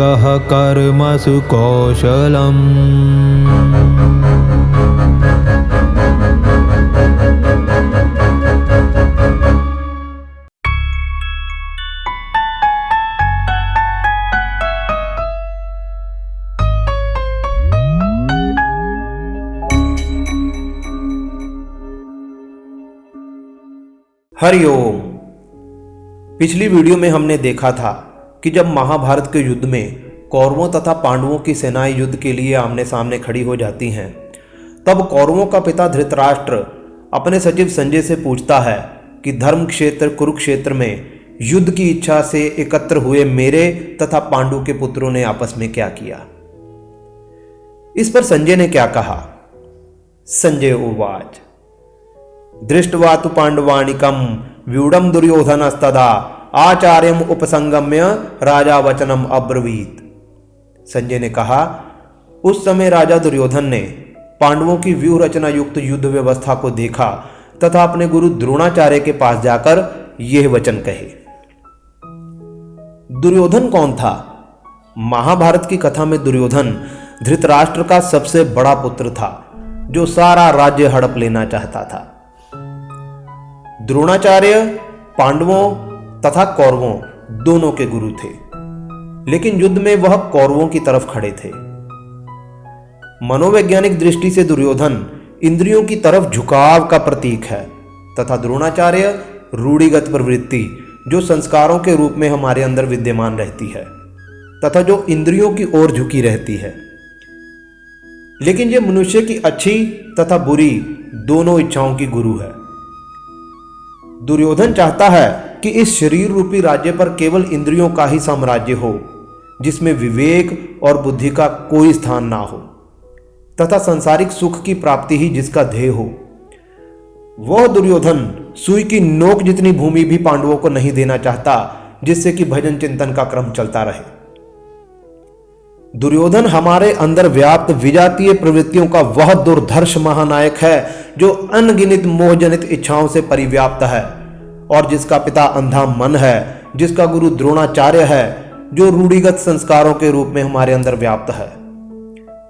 यः कर्मसु कौशलम्। हरिओम। पिछली वीडियो में हमने देखा था कि जब महाभारत के युद्ध में कौरवों तथा पांडवों की सेनाएं युद्ध के लिए आमने सामने खड़ी हो जाती हैं, तब कौरवों का पिता धृतराष्ट्र अपने सचिव संजय से पूछता है कि धर्म क्षेत्र कुरुक्षेत्र में युद्ध की इच्छा से एकत्र हुए मेरे तथा पांडु के पुत्रों ने आपस में क्या किया। इस पर संजय ने क्या कहा। संजय उवाच दृष्ट्वा तु पांडवानिकं व्यूढ़ं दुर्योधनस्तदा आचार्यम उपसंगम्य राजा वचनम अब्रवीत। संजय ने कहा, उस समय राजा दुर्योधन ने पांडवों की व्यूह रचना युक्त युद्ध व्यवस्था को देखा तथा अपने गुरु द्रोणाचार्य के पास जाकर यह वचन कहे। दुर्योधन कौन था? महाभारत की कथा में दुर्योधन धृतराष्ट्र का सबसे बड़ा पुत्र था, जो सारा राज्य हड़प लेना चाहता था। द्रोणाचार्य पांडवों तथा कौरवों दोनों के गुरु थे, लेकिन युद्ध में वह कौरवों की तरफ खड़े थे। मनोवैज्ञानिक दृष्टि से दुर्योधन इंद्रियों की तरफ झुकाव का प्रतीक है तथा द्रोणाचार्य रूढ़िगत प्रवृत्ति, जो संस्कारों के रूप में हमारे अंदर विद्यमान रहती है तथा जो इंद्रियों की ओर झुकी रहती है। लेकिन यह मनुष्य की अच्छी तथा बुरी दोनों इच्छाओं की गुरु है। दुर्योधन चाहता है कि इस शरीर रूपी राज्य पर केवल इंद्रियों का ही साम्राज्य हो, जिसमें विवेक और बुद्धि का कोई स्थान ना हो तथा सांसारिक सुख की प्राप्ति ही जिसका ध्येय हो। वह दुर्योधन सुई की नोक जितनी भूमि भी पांडवों को नहीं देना चाहता, जिससे कि भजन चिंतन का क्रम चलता रहे। दुर्योधन हमारे अंदर व्याप्त विजातीय प्रवृत्तियों का वह दुर्धर्ष महानायक है, जो अनगिनत मोहजनित इच्छाओं से परिव्याप्त है और जिसका पिता अंधा मन है, जिसका गुरु द्रोणाचार्य है, जो रूढ़िगत संस्कारों के रूप में हमारे अंदर व्याप्त है।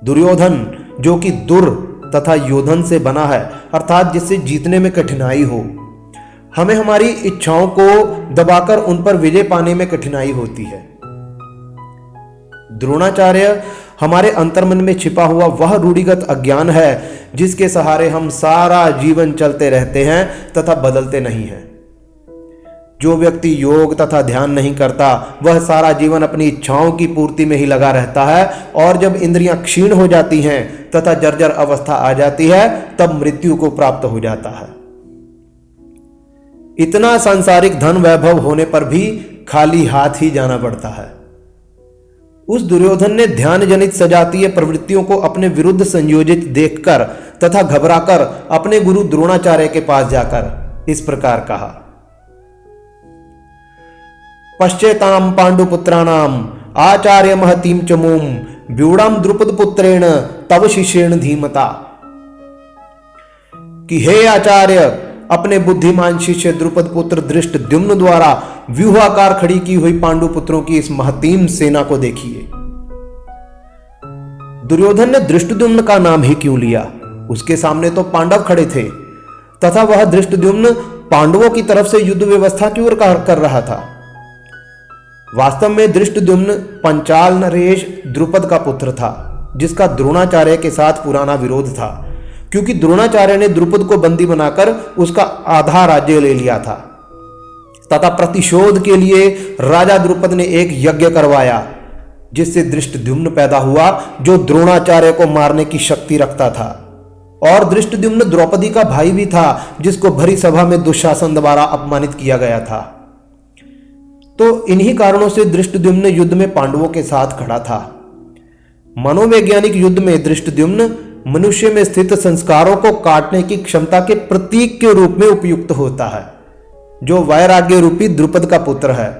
दुर्योधन जो कि दुर तथा योधन से बना है, अर्थात जिससे जीतने में कठिनाई हो। हमें हमारी इच्छाओं को दबाकर उन पर विजय पाने में कठिनाई होती है। द्रोणाचार्य हमारे अंतर्मन में छिपा हुआ वह रूढ़िगत अज्ञान है, जिसके सहारे हम सारा जीवन चलते रहते हैं तथा बदलते नहीं हैं। जो व्यक्ति योग तथा ध्यान नहीं करता, वह सारा जीवन अपनी इच्छाओं की पूर्ति में ही लगा रहता है, और जब इंद्रियां क्षीण हो जाती हैं तथा जर्जर अवस्था आ जाती है, तब मृत्यु को प्राप्त हो जाता है। इतना सांसारिक धन वैभव होने पर भी खाली हाथ ही जाना पड़ता है। उस दुर्योधन ने ध्यान जनित सजातीय प्रवृत्तियों को अपने विरुद्ध संयोजित देखकर तथा घबराकर अपने गुरु द्रोणाचार्य के पास जाकर इस प्रकार कहा। पश्चेताम पांडुपुत्राणाम आचार्य महतीम चमूम व्यूढ़म द्रुपद पुत्रेण तव शिष्येण धीमता। कि हे आचार्य, अपने बुद्धिमान शिष्य द्रुपद पुत्र धृष्टद्युम्न द्वारा व्यूहाकार खड़ी की हुई पांडु पुत्रों की इस महतीम सेना को देखिए। दुर्योधन ने धृष्टद्युम्न का नाम ही क्यों लिया? उसके सामने तो पांडव खड़े थे तथा वह धृष्टद्युम्न पांडवों की तरफ से युद्ध व्यवस्था की ओर कर रहा था। वास्तव में धृष्टद्युम्न पंचाल नरेश द्रुपद का पुत्र था, जिसका द्रोणाचार्य के साथ पुराना विरोध था, क्योंकि द्रोणाचार्य ने द्रुपद को बंदी बनाकर उसका आधा राज्य ले लिया था तथा प्रतिशोध के लिए राजा द्रुपद ने एक यज्ञ करवाया, जिससे धृष्टद्युम्न पैदा हुआ, जो द्रोणाचार्य को मारने की शक्ति रखता था। और धृष्टद्युम्न द्रौपदी का भाई भी था, जिसको भरी सभा में दुशासन द्वारा अपमानित किया गया था। तो इन्हीं कारणों से धृष्टद्युम्न युद्ध में पांडवों के साथ खड़ा था। मनोवैज्ञानिक युद्ध में धृष्टद्युम्न मनुष्य में स्थित संस्कारों को काटने की क्षमता के प्रतीक के रूप में उपयुक्त होता है, जो वैराग्य रूपी द्रुपद का पुत्र है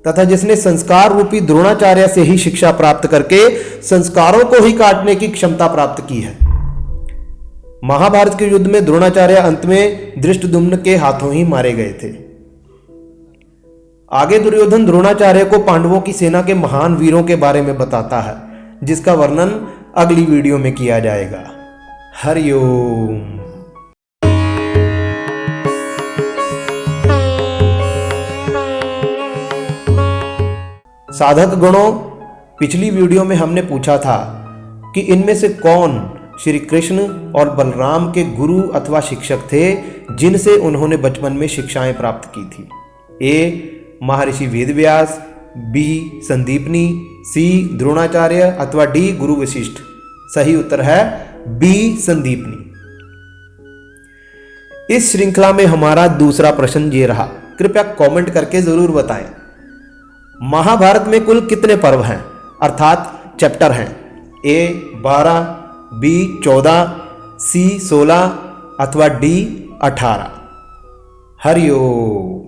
तथा जिसने संस्कार रूपी द्रोणाचार्य से ही शिक्षा प्राप्त करके संस्कारों को ही काटने की क्षमता प्राप्त की है। महाभारत के युद्ध में द्रोणाचार्य अंत में धृष्टद्युम्न के हाथों ही मारे गए थे। आगे दुर्योधन द्रोणाचार्य को पांडवों की सेना के महान वीरों के बारे में बताता है, जिसका वर्णन अगली वीडियो में किया जाएगा। हरिओम। साधक गणों, पिछली वीडियो में हमने पूछा था कि इनमें से कौन श्री कृष्ण और बलराम के गुरु अथवा शिक्षक थे जिनसे उन्होंने बचपन में शिक्षाएं प्राप्त की थी। ए महर्षि वेदव्यास, बी संदीपनी, सी द्रोणाचार्य अथवा डी गुरु वशिष्ठ। सही उत्तर है बी संदीपनी। इस श्रृंखला में हमारा दूसरा प्रश्न ये रहा, कृपया कमेंट करके जरूर बताएं, महाभारत में कुल कितने पर्व हैं अर्थात चैप्टर हैं? ए 12, बी 14, सी 16 अथवा डी 18। हरिओम।